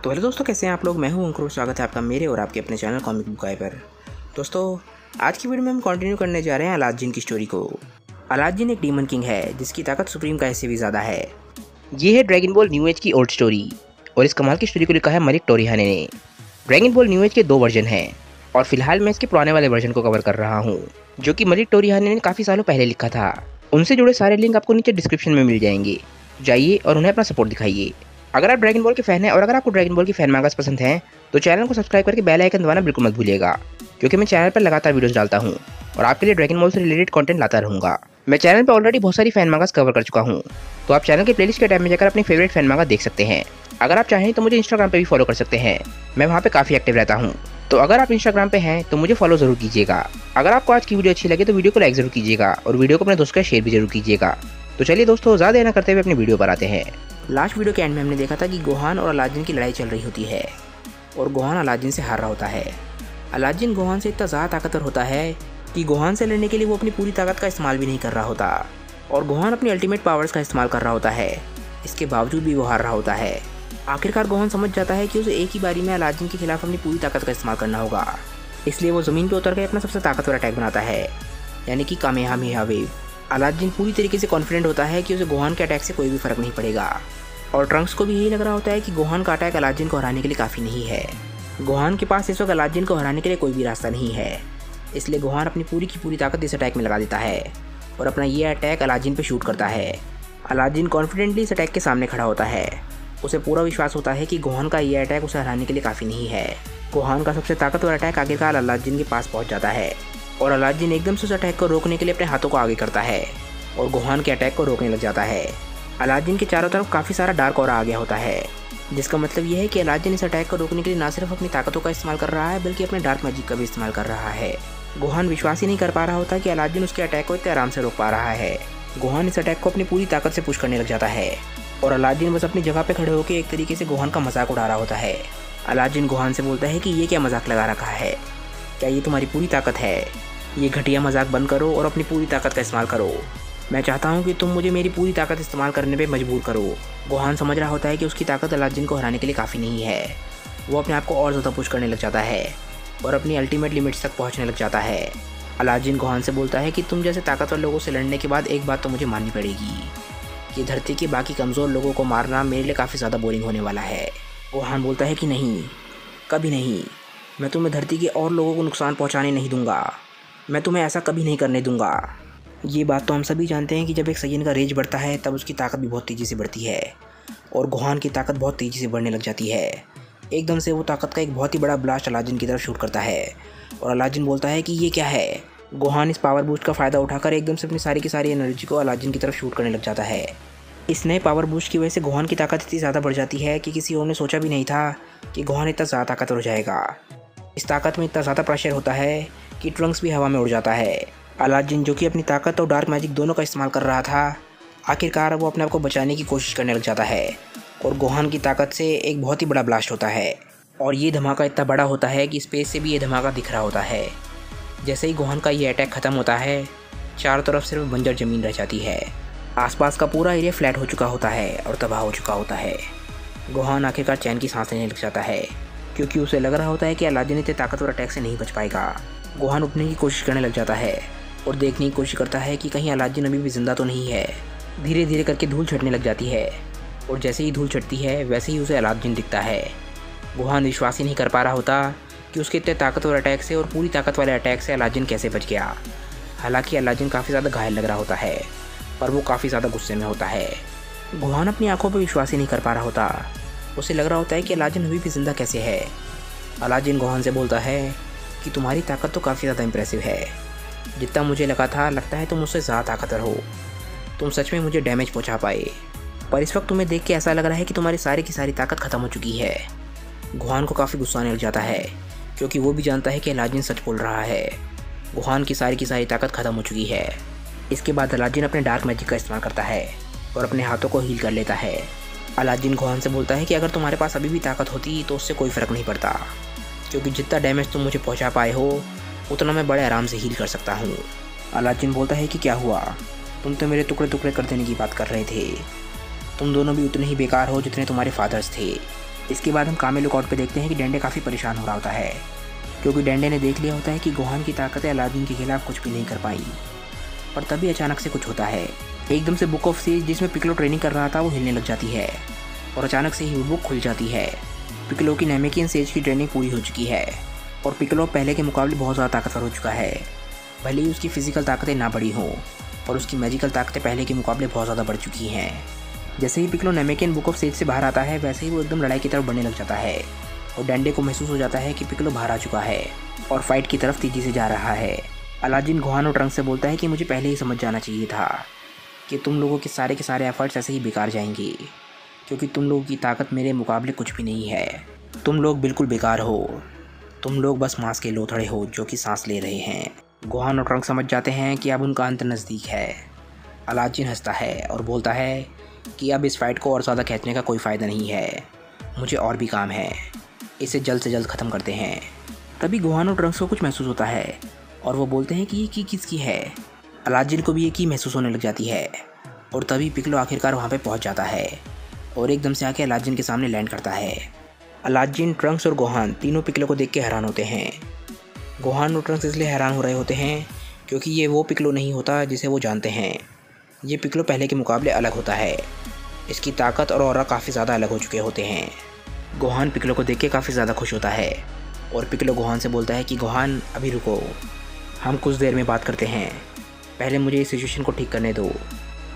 तो हेलो दोस्तों, कैसे हैं आप लोग। मैं हूं अंकुर। स्वागत है आपका मेरे और आपके अपने चैनल कॉमिक बुक आए पर। दोस्तों, आज की वीडियो में हम कंटिन्यू करने जा रहे हैं अलादीन की स्टोरी को। अलादीन एक डीमन किंग है जिसकी ताकत सुप्रीम का से भी ज़्यादा है। ये है ड्रैगन बॉल न्यू एज की ओल्ड स्टोरी और इस कमाल की स्टोरी को लिखा है मलिक टोरिहाने ने। ड्रैगन बॉल न्यू एज के 2 वर्जन हैं और फिलहाल मैं इसके पुराने वाले वर्जन को कवर कर रहा हूँ, जो कि मलिक टोरिहाने ने काफ़ी सालों पहले लिखा था। उनसे जुड़े सारे लिंक आपको नीचे डिस्क्रिप्शन में मिल जाएंगे। जाइए और उन्हें अपना सपोर्ट दिखाइए। अगर आप ड्रैगन बॉल के फैन हैं और अगर आपको ड्रैगन बॉल की फैन मांगास पसंद हैं तो चैनल को सब्सक्राइब करके बेल आइकन दबाना बिल्कुल मत भूलिएगा, क्योंकि मैं चैनल पर लगातार वीडियोस डालता हूं और आपके लिए ड्रैगन बॉल से रिलेटेड कंटेंट लाता रहूंगा। मैं चैनल पर ऑलरेडी बहुत सारी फैन मांगास कवर कर चुका हूं, तो आप चैनल के प्लेलिस्ट के टैब में जाकर अपनी फेवरेट फैन मांगा देख सकते हैं। अगर आप चाहें तो मुझे इंस्टाग्राम पर भी फॉलो कर सकते हैं, मैं वहाँ पर काफ़ी एक्टिव रहता हूँ। तो अगर आप इंस्टाग्राम पे हैं तो मुझे फॉलो जरूर कीजिएगा। अगर आपको आज की वीडियो अच्छी लगे तो वीडियो को लाइक जरूर कीजिएगा और वीडियो को अपने दोस्तों के शेयर भी जरूर कीजिएगा। तो चलिए दोस्तों, ज़्यादा देर न करते हुए अपनी वीडियो पर आते हैं। लास्ट वीडियो के एंड में हमने देखा था कि गोहान और अलादीन की लड़ाई चल रही होती है और गोहान अलादीन से हार रहा होता है। अलादीन गोहान से इतना ज़्यादा ताकतवर होता है कि गोहान से लड़ने के लिए वो अपनी पूरी ताकत का इस्तेमाल भी नहीं कर रहा होता और गोहान अपनी अल्टीमेट पावर्स का इस्तेमाल कर रहा होता है। इसके बावजूद भी वो हार रहा होता है। आखिरकार गोहान समझ जाता है कि उसे एक ही बारी में अलादीन के खिलाफ अपनी पूरी ताकत का इस्तेमाल करना होगा, इसलिए वो ज़मीन पर उतर के अपना सबसे ताकतवर अटैक बनाता है, यानी कि कामेहामेहा वेव। अलादीन पूरी तरीके से कॉन्फिडेंट होता है कि उसे गोहान के अटैक से कोई भी फर्क नहीं पड़ेगा और ट्रंक्स को भी यही लग रहा होता है कि गोहान का अटैक अलादीन को हराने के लिए काफ़ी नहीं है। गोहान के पास इस वक्त अलादीन को हराने के लिए कोई भी रास्ता नहीं है, इसलिए गोहान अपनी पूरी की पूरी ताकत इस अटैक में लगा देता है और अपना ये अटैक अलादीन पर शूट करता है। अलादीन कॉन्फिडेंटली इस अटैक के सामने खड़ा होता है। उसे पूरा विश्वास होता है कि गोहान का ये अटैक उसे हराने के लिए काफ़ी नहीं है। गोहान का सबसे ताकतवर अटैक आखिरकार अलादीन के पास पहुंच जाता है और अलादीन एकदम से उस अटैक को रोकने के लिए अपने हाथों को आगे करता है और गोहान के अटैक को रोकने लग जाता है। अलादीन के चारों तरफ काफ़ी सारा डार्क ऑरा आ गया होता है, जिसका मतलब यह है कि अलादीन इस अटैक को रोकने के लिए ना सिर्फ अपनी ताकतों का इस्तेमाल कर रहा है बल्कि अपने डार्क मैजिक का भी इस्तेमाल कर रहा है। गोहान विश्वास ही नहीं कर पा रहा होता कि अलादीन उसके अटैक को इतने आराम से रोक पा रहा है। गोहान इस अटैक को अपनी पूरी ताकत से पुश करने लग जाता है और अलादीन बस अपनी जगह पे खड़े होकर एक तरीके से गोहान का मजाक उड़ा रहा होता है। अलादीन गोहान से बोलता है कि ये क्या मजाक लगा रखा है, क्या ये तुम्हारी पूरी ताकत है? ये घटिया मजाक बंद करो और अपनी पूरी ताकत का इस्तेमाल करो। मैं चाहता हूँ कि तुम मुझे मेरी पूरी ताकत इस्तेमाल करने पे मजबूर करो। गोहान समझ रहा होता है कि उसकी ताकत अलादीन को हराने के लिए काफ़ी नहीं है। वो अपने आप को और ज़्यादा पुश करने लग जाता है और अपनी अल्टीमेट लिमिट्स तक पहुँचने लग जाता है। अलादीन गोहान से बोलता है कि तुम जैसे ताकतवर लोगों से लड़ने के बाद एक बात तो मुझे माननी पड़ेगी कि धरती के बाकी कमज़ोर लोगों को मारना मेरे लिए काफ़ी ज़्यादा बोरिंग होने वाला है। गोहान बोलता है कि नहीं, कभी नहीं। मैं तुम्हें धरती के और लोगों को नुकसान पहुँचाने नहीं दूँगा। मैं तुम्हें ऐसा कभी नहीं करने दूँगा। ये बात तो हम सभी जानते हैं कि जब एक सैयन का रेज बढ़ता है तब उसकी ताकत भी बहुत तेज़ी से बढ़ती है और गोहान की ताकत बहुत तेज़ी से बढ़ने लग जाती है। एकदम से वो ताकत का एक बहुत ही बड़ा ब्लास्ट अलादीन की तरफ शूट करता है और अलादीन बोलता है कि ये क्या है। गोहान इस पावर बूस्ट का फ़ायदा उठाकर एकदम से अपनी सारी की सारी एनर्जी को अलादीन की तरफ शूट करने लग जाता है। इस नए पावर बूस्ट की वजह से गोहान की ताकत इतनी ज़्यादा बढ़ जाती है कि किसी और ने सोचा भी नहीं था कि गोहान इतना ज़्यादा ताकतवर हो जाएगा। इस ताकत में इतना ज़्यादा प्रेशर होता है कि ट्रंक्स भी हवा में उड़ जाता है। अलादीन, जो कि अपनी ताकत और डार्क मैजिक दोनों का इस्तेमाल कर रहा था, आखिरकार वो अपने आप को बचाने की कोशिश करने लग जाता है और गोहान की ताकत से एक बहुत ही बड़ा ब्लास्ट होता है और ये धमाका इतना बड़ा होता है कि स्पेस से भी ये धमाका दिख रहा होता है। जैसे ही गोहान का ये अटैक ख़त्म होता है, चारों तरफ सिर्फ बंजर ज़मीन रह जाती है। आसपास का पूरा एरिया फ्लैट हो चुका होता है और तबाह हो चुका होता है। गोहान आखिरकार चैन की सांस लेने लग जाता है, क्योंकि उसे लग रहा होता है कि अलादीन इतने ताकतवर अटैक से नहीं बच पाएगा। गोहान उठने की कोशिश करने लग जाता है और देखने की कोशिश करता है कि कहीं अलादीन अभी भी ज़िंदा तो नहीं है। धीरे धीरे करके धूल छटने लग जाती है और जैसे ही धूल छटती है वैसे ही उसे अलादीन दिखता है। गोहान विश्वास ही नहीं कर पा रहा होता कि उसके इतने ताकतवर अटैक से और पूरी ताकत वाले अटैक से अलादीन कैसे बच गया। हालांकि अलादीन काफ़ी ज़्यादा घायल लग रहा होता है पर वो काफ़ी ज़्यादा गुस्से में होता है। गोहान अपनी आंखों पर विश्वास ही नहीं कर पा रहा होता। उसे लग रहा होता है कि अलादीन अभी भी ज़िंदा कैसे है। अलादीन गोहान से बोलता है कि तुम्हारी ताकत तो काफ़ी ज़्यादा इंप्रेसिव है। जितना मुझे लगा था, लगता है तुम मुझसे ज़्यादा ताकतवर हो। तुम सच में मुझे डैमेज पहुँचा पाए, पर इस वक्त तुम्हें देख के ऐसा लग रहा है कि तुम्हारी सारी की सारी ताकत ख़त्म हो चुकी है। गोहान को काफ़ी गुस्सा आने लग जाता है, क्योंकि वो भी जानता है कि अलादीन सच बोल रहा है। गोहान की सारी ताकत ख़त्म हो चुकी है। इसके बाद अलादीन अपने डार्क मैजिक का इस्तेमाल करता है और अपने हाथों को हील कर लेता है। अलादीन गोहान से बोलता है कि अगर तुम्हारे पास अभी भी ताकत होती तो उससे कोई फ़र्क नहीं पड़ता, क्योंकि जितना डैमेज तुम मुझे पहुंचा पाए हो उतना मैं बड़े आराम से हील कर सकता हूँ। अलादीन बोलता है कि क्या हुआ, तुम तो मेरे टुकड़े टुकड़े कर देने की बात कर रहे थे। तुम दोनों भी उतने ही बेकार हो जितने तुम्हारे फादर्स थे। इसके बाद हम कामे लुकआउट पे देखते हैं कि डेंडे काफ़ी परेशान हो रहा होता है, क्योंकि डेंडे ने देख लिया होता है कि गोहान की ताकतें अलादीन के खिलाफ कुछ भी नहीं कर पाई। पर तभी अचानक से कुछ होता है। एकदम से बुक ऑफ सेज जिसमें पिकलो ट्रेनिंग कर रहा था वो हिलने लग जाती है और अचानक से ही वो बुक खुल जाती है। पिकलो की नेमेकियन सेज की ट्रेनिंग पूरी हो चुकी है और पिकलो पहले के मुकाबले बहुत ज़्यादा ताकतवर हो चुका है। भले ही उसकी फिजिकल ताकतें ना बढ़ी हों, और उसकी मैजिकल ताकतें पहले के मुकाबले बहुत ज़्यादा बढ़ चुकी हैं। जैसे ही पिकलो नेमेकियन बुक ऑफ सेज से बाहर आता है, वैसे ही वो एकदम लड़ाई की तरफ बढ़ने लग जाता है और डेंडे को महसूस हो जाता है कि पिकलो बाहर आ चुका है और फाइट की तरफ तेज़ी से जा रहा है। अलादीन गोहान और ट्रंक्स से बोलता है कि मुझे पहले ही समझ जाना चाहिए था कि तुम लोगों के सारे एफर्ट्स ऐसे ही बेकार जाएंगे, क्योंकि तुम लोगों की ताकत मेरे मुकाबले कुछ भी नहीं है। तुम लोग बिल्कुल बेकार हो, तुम लोग बस मांस के लोथड़े हो जो कि सांस ले रहे हैं। गोहान और ट्रंक्स समझ जाते हैं कि अब उनका अंत नज़दीक है। अलादीन हंसता है और बोलता है कि अब इस फाइट को और ज़्यादा खींचने का कोई फ़ायदा नहीं है, मुझे और भी काम है, इसे जल्द से जल्द ख़त्म करते हैं। तभी गोहान और ट्रंक्स को कुछ महसूस होता है और वो बोलते हैं कि ये की किसकी है। अलादीन को भी ये की महसूस होने लग जाती है और तभी पिकलो आखिरकार वहाँ पे पहुँच जाता है और एकदम से आके अलादीन के सामने लैंड करता है। अलादीन, ट्रंक्स और गोहान तीनों पिकलो को देख के हैरान होते हैं। गोहान और ट्रंक्स इसलिए हैरान हो रहे होते हैं क्योंकि ये वो पिकलो नहीं होता जिसे वो जानते हैं। ये पिकलो पहले के मुकाबले अलग होता है, इसकी ताकत और ऑरा काफ़ी ज़्यादा अलग हो चुके होते हैं। गोहान पिकलो को देख के काफ़ी ज़्यादा खुश होता है और पिकलो गोहान से बोलता है कि गोहान अभी रुको, हम कुछ देर में बात करते हैं, पहले मुझे इस सिचुएशन को ठीक करने दो।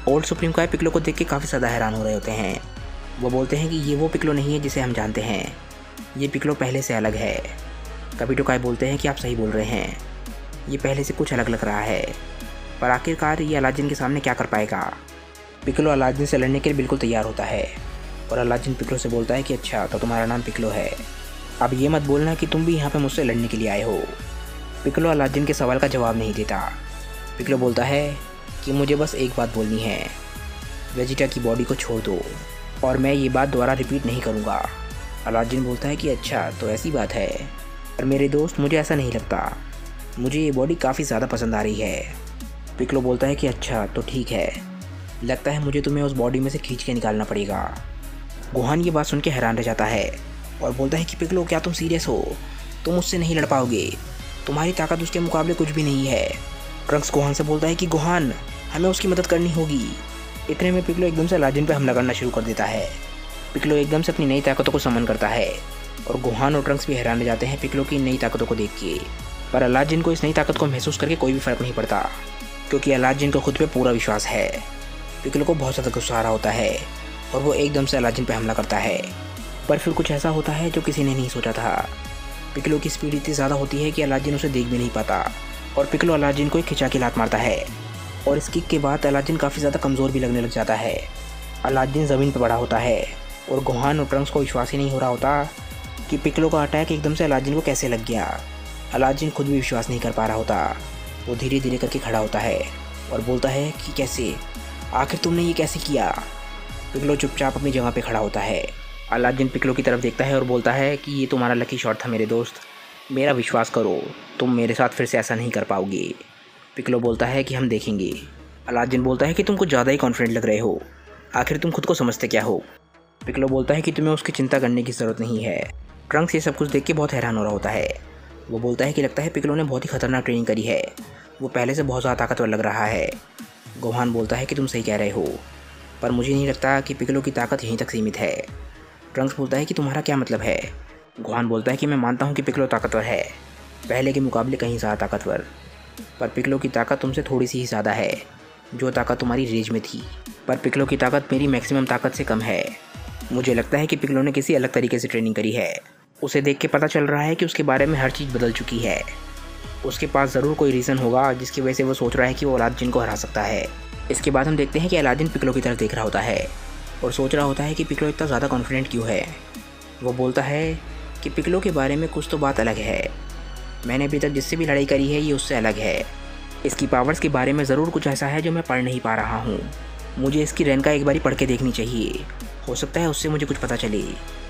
ओल्ड सुप्रीम काय पिकलो को देख के काफ़ी ज़्यादा हैरान हो रहे होते हैं। वो बोलते हैं कि ये वो पिकलो नहीं है जिसे हम जानते हैं, ये पिकलो पहले से अलग है। कबीटो काय बोलते हैं कि आप सही बोल रहे हैं, ये पहले से कुछ अलग लग रहा है, पर आखिरकार ये अलादीन के सामने क्या कर पाएगा। पिकलो अलादीन से लड़ने के लिए बिल्कुल तैयार होता है और अलादीन पिकलो से बोलता है कि अच्छा तो तुम्हारा नाम पिकलो है, अब ये मत बोलना कि तुम भी यहाँ पे मुझसे लड़ने के लिए आए हो। पिकलो अलादीन के सवाल का जवाब नहीं देता। पिकलो बोलता है कि मुझे बस एक बात बोलनी है, वेजिटा की बॉडी को छोड़ दो और मैं ये बात दोबारा रिपीट नहीं करूँगा। अलादीन बोलता है कि अच्छा तो ऐसी बात है, पर मेरे दोस्त मुझे ऐसा नहीं लगता, मुझे ये बॉडी काफ़ी ज़्यादा पसंद आ रही है। पिकलो बोलता है कि अच्छा तो ठीक है, लगता है मुझे तुम्हें उस बॉडी में से खींच के निकालना पड़ेगा। गोहान ये बात सुन के हैरान रह जाता है और बोलता है कि पिकलो क्या तुम सीरियस हो, तुम उससे नहीं लड़ पाओगे, तुम्हारी ताकत उसके मुकाबले कुछ भी नहीं है। ट्रंक्स गोहान से बोलता है कि गोहान हमें उसकी मदद करनी होगी। इतने में पिकलो एकदम से अलादीन पर हमला करना शुरू कर देता है। पिकलो एकदम से अपनी नई ताकतों को समन करता है और गोहान और ट्रंक्स भी हैरान रह जाते हैं पिकलो की नई ताकतों को देख के। पर अलादीन को इस नई ताकत को महसूस करके कोई भी फ़र्क नहीं पड़ता, क्योंकि अलादीन को खुद पे पूरा विश्वास है। पिकलो को बहुत ज़्यादा गुस्सा आ रहा होता है और वो एकदम से अलादीन पे हमला करता है, पर फिर कुछ ऐसा होता है जो किसी ने नहीं सोचा था। पिकलो की स्पीड इतनी ज़्यादा होती है कि अलादीन उसे देख भी नहीं पाता और पिकलो अलादीन को एक खिंचा के लात मारता है और इस किक के बाद अलादीन काफ़ी ज़्यादा कमज़ोर भी लगने लग जाता है। अलादीन ज़मीन पर पड़ा होता है और गोहान और ट्रंक्स को विश्वास ही नहीं हो रहा होता कि पिकलो का अटैक एकदम से अलादीन को कैसे लग गया। अलादीन खुद भी विश्वास नहीं कर पा रहा होता। वो धीरे धीरे करके खड़ा होता है और बोलता है कि कैसे, आखिर तुमने ये कैसे किया। पिकलो चुपचाप अपनी जगह पे खड़ा होता है। अलादीन पिकलो की तरफ देखता है और बोलता है कि ये तुम्हारा लकी शॉट था मेरे दोस्त, मेरा विश्वास करो, तुम मेरे साथ फिर से ऐसा नहीं कर पाओगे। पिकलो बोलता है कि हम देखेंगे। अलादीन बोलता है कि तुम कुछ ज़्यादा ही कॉन्फिडेंट लग रहे हो, आखिर तुम खुद को समझते क्या हो। पिकलो बोलता है कि तुम्हें उसकी चिंता करने की ज़रूरत नहीं है। ट्रंक्स ये सब कुछ देख के बहुत हैरान हो रहा होता है। वो बोलता है कि लगता है पिकलो ने बहुत ही खतरनाक ट्रेनिंग करी है, वो पहले से बहुत ज़्यादा ताकतवर लग रहा है। गोहान बोलता है कि तुम सही कह रहे हो, पर मुझे नहीं लगता कि पिकलो की ताकत यहीं तक सीमित है। ट्रंक्स बोलता है कि तुम्हारा क्या मतलब है। गोहान बोलता है कि मैं मानता हूँ कि पिकलो ताकतवर है, पहले के मुकाबले कहीं ज़्यादा ताकतवर, पर पिकलो की ताकत तुमसे थोड़ी सी ही ज़्यादा है, जो ताकत तुम्हारी रेंज में थी, पर पिकलो की ताकत मेरी मैक्सिमम ताकत से कम है। मुझे लगता है कि पिकलो ने किसी अलग तरीके से ट्रेनिंग करी है। उसे देख के पता चल रहा है कि उसके बारे में हर चीज़ बदल चुकी है। उसके पास ज़रूर कोई रीज़न होगा जिसकी वजह से वो सोच रहा है कि वो अलादीन को हरा सकता है। इसके बाद हम देखते हैं कि अलादीन पिकलो की तरफ देख रहा होता है और सोच रहा होता है कि पिकलो इतना ज़्यादा कॉन्फिडेंट क्यों है। वो बोलता है कि पिकलो के बारे में कुछ तो बात अलग है, मैंने अभी तक जिससे भी लड़ाई करी है ये उससे अलग है। इसकी पावर्स के बारे में ज़रूर कुछ ऐसा है जो मैं पढ़ नहीं पा रहा हूँ। मुझे इसकी रैंका एक बारी पढ़ के देखनी चाहिए, हो सकता है उससे मुझे कुछ पता चले।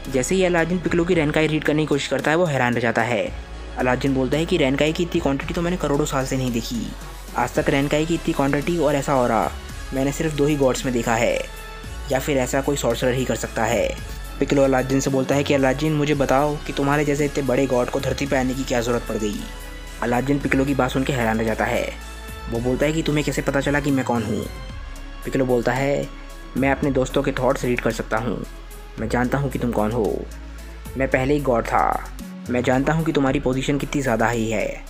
जैसे ही अलादीन पिकलो की रैंकाई रीड करने की कोशिश करता है वो हैरान रह जाता है। अलादीन बोलता है कि रैंकाई की इतनी क्वांटिटी तो मैंने करोड़ों साल से नहीं देखी। आज तक रैंकाई की इतनी क्वांटिटी और ऐसा ऑरा मैंने सिर्फ 2 ही गॉड्स में देखा है, या फिर ऐसा कोई सॉर्सरर ही कर सकता है। पिकलो अलादीन से बोलता है कि अलादीन मुझे बताओ कि तुम्हारे जैसे इतने बड़े गॉड को धरती पर आने की क्या ज़रूरत पड़ गई। अलादीन पिकलो की बात सुन के हैरान रह जाता है। वो बोलता है कि तुम्हें कैसे पता चला कि मैं कौन हूँ। पिकलो बोलता है मैं अपने दोस्तों के थॉट्स रीड कर सकता हूँ। मैं जानता हूँ कि तुम कौन हो। मैं पहले ही गॉड था। मैं जानता हूँ कि तुम्हारी पोजीशन कितनी ज़्यादा हाई है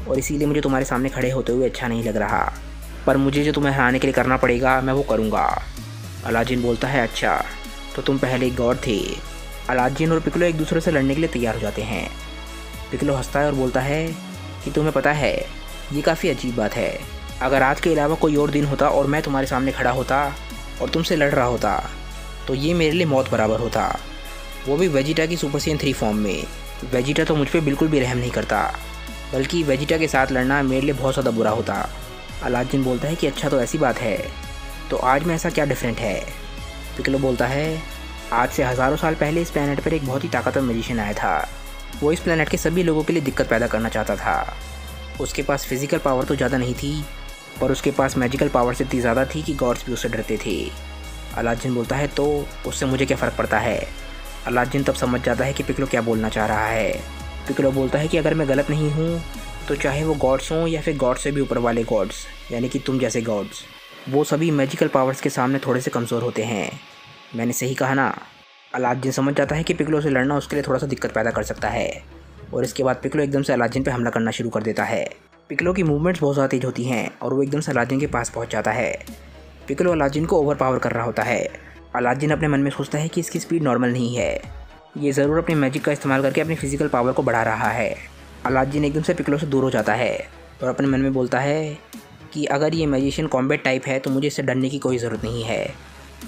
और इसीलिए मुझे तुम्हारे सामने खड़े होते हुए अच्छा नहीं लग रहा, पर मुझे जो तुम्हें हराने के लिए करना पड़ेगा मैं वो करूँगा। अलादीन बोलता है अच्छा तो तुम पहले एक गॉड थे। अलादीन और पिकलो एक दूसरे से लड़ने के लिए तैयार हो जाते हैं। पिकलो हंसता है और बोलता है कि तुम्हें पता है ये काफ़ी अजीब बात है। अगर आज के अलावा कोई और दिन होता और मैं तुम्हारे सामने खड़ा होता और तुमसे लड़ रहा होता तो ये मेरे लिए मौत बराबर होता, वो भी वेजिटा की सुपर सेन 3 फॉर्म में। वेजिटा तो मुझ पर बिल्कुल भी रहम नहीं करता, बल्कि वेजिटा के साथ लड़ना मेरे लिए बहुत ज़्यादा बुरा होता। अलादीन बोलता है कि अच्छा तो ऐसी बात है, तो आज में ऐसा क्या डिफरेंट है। पिकलो बोलता है आज से हज़ारों साल पहले इस प्लेनेट पर एक बहुत ही ताकतवर मैजिशियन आया था। वो इस प्लेनेट के सभी लोगों के लिए दिक्कत पैदा करना चाहता था। उसके पास फिजिकल पावर तो ज़्यादा नहीं थी, पर उसके पास मैजिकल पावर से इतनी ज़्यादा थी कि गॉड्स भी उससे डरते थे। अलादीन बोलता है तो उससे मुझे क्या फ़र्क पड़ता है। अलादीन तब समझ जाता है कि पिकलो क्या बोलना चाह रहा है। पिकलो बोलता है कि अगर मैं गलत नहीं हूँ तो चाहे वो गॉड्स हों या फिर गॉड से भी ऊपर वाले गॉड्स, यानी कि तुम जैसे गॉड्स, वो सभी मैजिकल पावर्स के सामने थोड़े से कमज़ोर होते हैं। मैंने सही कहा ना। अलादीन समझ जाता है कि पिकलो से लड़ना उसके लिए थोड़ा सा दिक्कत पैदा कर सकता है और इसके बाद पिकलो एकदम से अलादीन पे हमला करना शुरू कर देता है। पिकलो की मूवमेंट्स बहुत ज़्यादा तेज होती हैं और वो एकदम से अलादीन के पास पहुंच जाता है। पिकलो अलादीन को ओवर पावर कर रहा होता है। अलादीन अपने मन में सोचता है कि इसकी स्पीड नॉर्मल नहीं है, ये ज़रूर अपने मैजिक का इस्तेमाल करके अपनी फिजिकल पावर को बढ़ा रहा है। अलादीन एकदम से पिकलो से दूर हो जाता है और अपने मन में बोलता है कि अगर ये मैजिशियन कॉम्बैट टाइप है तो मुझे इससे डरने की कोई ज़रूरत नहीं है।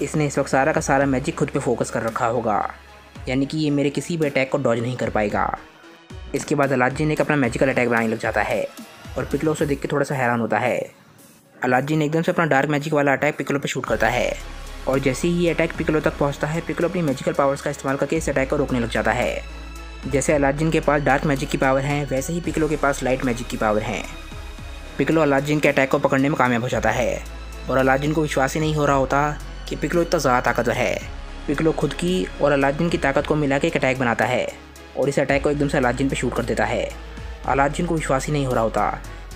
इसने इस वक्त सारा का सारा मैजिक खुद पे फोकस कर रखा होगा, यानी कि ये मेरे किसी भी अटैक को डॉज नहीं कर पाएगा। इसके बाद अलादीन एक अपना मैजिकल अटैक बनाने लग जाता है और पिकलो उसे देख के थोड़ा सा हैरान होता है। अलादीन एकदम से अपना डार्क मैजिक वाला अटैक पिकलो पे शूट करता है और जैसे ही ये अटैक पिकलो तक पहुंचता है, पिकलो अपनी मैजिकल पावर्स का इस्तेमाल करके इस अटैक को रोकने लग जाता है। जैसे अलादीन के पास डार्क मैजिक की पावर है, वैसे ही पिकलो के पास लाइट मैजिक की पावर है। पिकलो अलादीन के अटैक को पकड़ने में कामयाब हो जाता है और अलादीन को विश्वास ही नहीं हो रहा होता कि पिकलो इतना ज़्यादा ताकतवर है। पिकलो खुद की और अलादीन की ताकत को मिला के एक अटैक बनाता है और इस अटैक को एकदम से अलादीन पे शूट कर देता है। अलादीन को विश्वास ही नहीं हो रहा होता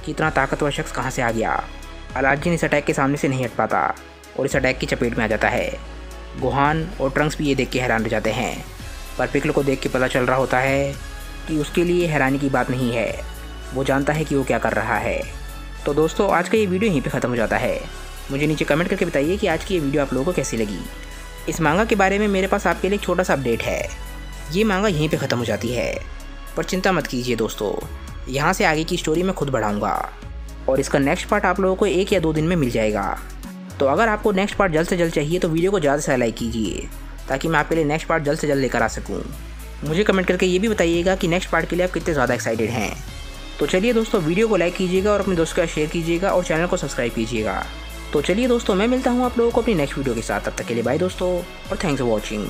कि इतना ताकतवर शख्स कहाँ से आ गया। अलादीन इस अटैक के सामने से नहीं हट पाता और इस अटैक की चपेट में आ जाता है। गोहान और ट्रंक्स भी ये देख के हैरान रह जाते हैं, पर पिकलो को देख के पता चल रहा होता है कि उसके लिए हैरानी की बात नहीं है। वो जानता है कि वो क्या कर रहा है। तो दोस्तों आज का ये वीडियो यहीं पे ख़त्म हो जाता है। मुझे नीचे कमेंट करके बताइए कि आज की ये वीडियो आप लोगों को कैसी लगी। इस मांगा के बारे में मेरे पास आपके लिए एक छोटा सा अपडेट है। ये मांगा यहीं पे ख़त्म हो जाती है, पर चिंता मत कीजिए दोस्तों, यहाँ से आगे की स्टोरी मैं खुद बढ़ाऊँगा और इसका नेक्स्ट पार्ट आप लोगों को 1 या 2 दिन में मिल जाएगा। तो अगर आपको नेक्स्ट पार्ट जल्द से जल्द चाहिए तो वीडियो को ज़्यादा से लाइक कीजिए ताकि मैं आपके लिए नेक्स्ट पार्ट जल्द से जल्द लेकर आ सकूँ। मुझे कमेंट करके ये भी बताइएगा कि नेक्स्ट पार्ट के लिए आप कितने ज़्यादा एक्साइटेड हैं। तो चलिए दोस्तों, वीडियो को लाइक कीजिएगा और अपने दोस्तों के साथ शेयर कीजिएगा और चैनल को सब्सक्राइब कीजिएगा। तो चलिए दोस्तों, मैं मिलता हूँ आप लोगों को अपनी नेक्स्ट वीडियो के साथ। तब तक के लिए बाय दोस्तों और थैंक्स फॉर वॉचिंग।